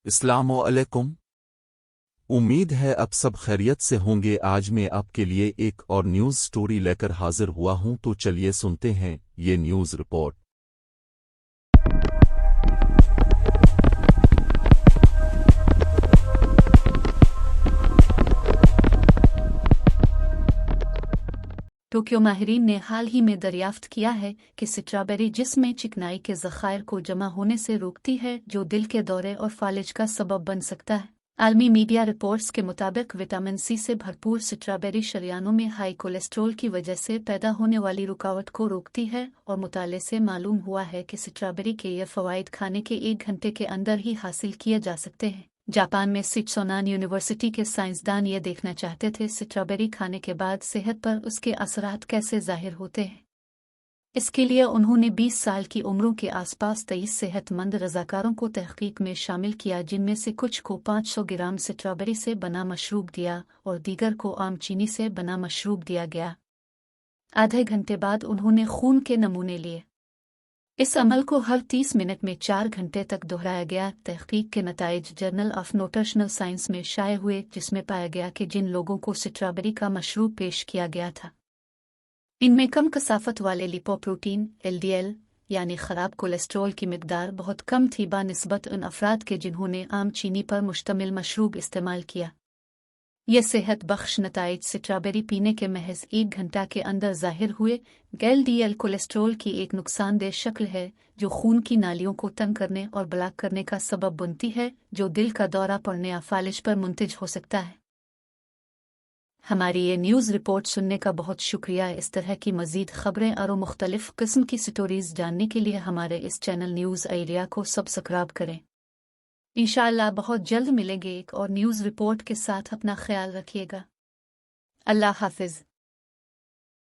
अस्सलाम वालेकुम। उम्मीद है अब सब खैरियत से होंगे। आज मैं आपके लिए एक और न्यूज़ स्टोरी लेकर हाजिर हुआ हूं, तो चलिए सुनते हैं ये न्यूज़ रिपोर्ट। टोक्यो माहिरीन ने हाल ही में दरियाफ्त किया है कि स्ट्रॉबेरी जिस्म में चिकनाई के ज़खायर को जमा होने से रोकती है, जो दिल के दौरे और फालिज का सबब बन सकता है। आलमी मीडिया रिपोर्ट्स के मुताबिक विटामिन सी से भरपूर स्ट्रॉबेरी शरियानों में हाई कोलेस्ट्रॉल की वजह से पैदा होने वाली रुकावट को रोकती है, और मुताले से मालूम हुआ है कि स्ट्रॉबेरी के ये फ़वाइद खाने के 1 घंटे के अंदर ही हासिल किए जा सकते हैं। जापान में सिचुनान यूनिवर्सिटी के साइंसदान ये देखना चाहते थे स्ट्रॉबेरी खाने के बाद सेहत पर उसके असरात कैसे जाहिर होते हैं। इसके लिए उन्होंने 20 साल की उम्रों के आसपास 23 सेहतमंद रज़ाकारों को तहकीक में शामिल किया, जिनमें से कुछ को 500 ग्राम स्ट्रॉबेरी से बना मशरूब दिया और दीगर को आम चीनी से बना मशरूब दिया गया। आधे घंटे बाद उन्होंने खून के नमूने लिए। इस अमल को हर 30 मिनट में 4 घंटे तक दोहराया गया। तहकीक के नताइज जर्नल ऑफ न्यूट्रिशनल साइंस में शाये हुए, जिसमें पाया गया कि जिन लोगों को स्ट्रॉबेरी का मशरूब पेश किया गया था, इनमें कम कसाफत वाले लिपोप्रोटीन LDL यानी ख़राब कोलेस्ट्रॉल की मिकदार बहुत कम थी बानिस्बत उन अफराद के जिन्होंने आम चीनी पर मुश्तमिल मशरूब इस्तेमाल किया। ये सेहत बख्श नताइज स्ट्रॉबेरी पीने के महज 1 घंटा के अंदर जाहिर हुए। LDL कोलेस्ट्रॉल की एक नुकसानदेह शक्ल है जो खून की नालियों को तंग करने और ब्लॉक करने का सबब बनती है, जो दिल का दौरा पड़ने या फालिज पर मुंतज हो सकता है। हमारी ये न्यूज़ रिपोर्ट सुनने का बहुत शुक्रिया। इस तरह की मज़ीद ख़बरें और मुख्तलिफ़ किस्म की स्टोरीज़ जानने के लिए हमारे इस चैनल न्यूज़ एरिया को सब्सक्राइब करें। इंशाअल्लाह बहुत जल्द मिलेंगे एक और न्यूज़ रिपोर्ट के साथ। अपना ख्याल रखिएगा। अल्लाह हाफिज़।